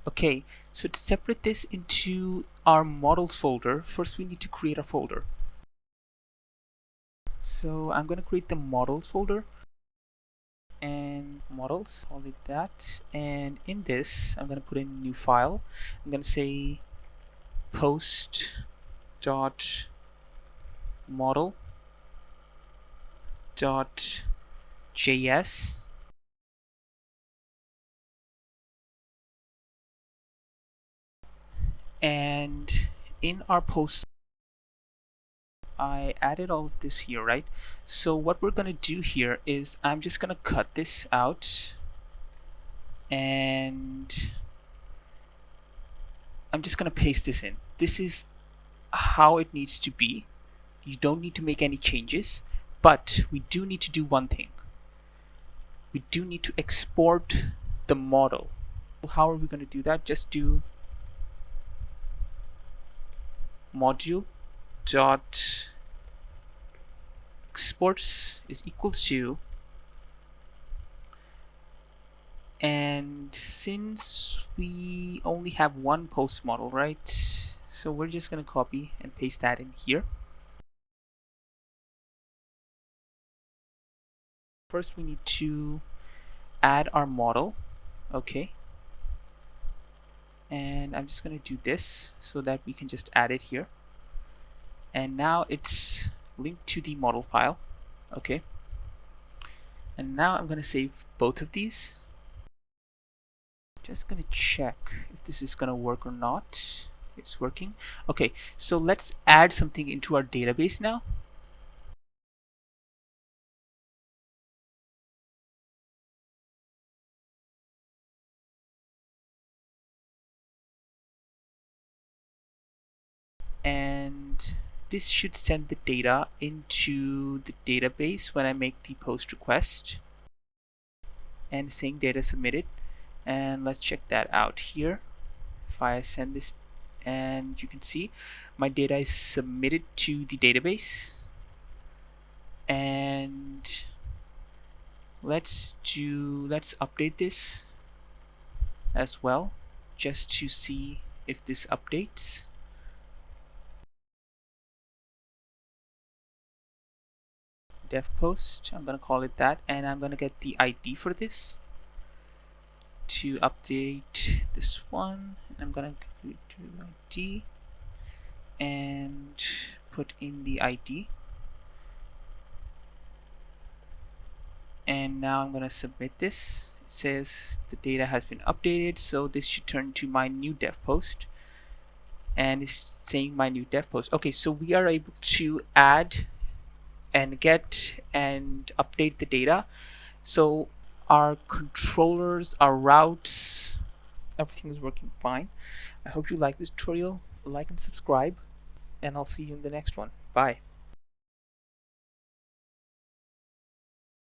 Okay, so to separate this into our models folder, first we need to create a folder. So I'm going to create the models folder and models, call it that. And in this, I'm going to put in a new file. I'm going to say post dot model dot js, and in our post I added all of this here, right? So what we're gonna do here is I'm just gonna cut this out and I'm just gonna paste this in. This is how it needs to be. You don't need to make any changes, but we do need to do one thing. We do need to export the model. How are we going to do that? Just do module dot exports is equal to, and since we only have one post model, right, so we're just going to copy and paste that in here. First we need to add our model. Okay, and I'm just going to do this so that we can just add it here, and now it's linked to the model file. Okay, and now I'm going to save both of these. Just going to check if this is going to work or not. It's working. Okay, so let's add something into our database now. And this should send the data into the database when I make the post request, and saying data submitted. And let's check that out here. If I send this, and you can see my data is submitted to the database. And let's update this as well, just to see if this updates. Dev post, I'm gonna call it that, and I'm gonna get the ID for this to update this one. I'm gonna do ID and put in the ID, and now I'm gonna submit this. It says the data has been updated, so this should turn to my new dev post, and it's saying my new dev post. Okay, so we are able to add and get and update the data. So our controllers, our routes, everything is working fine. I hope you like this tutorial. Like and subscribe, and I'll see you in the next one. Bye.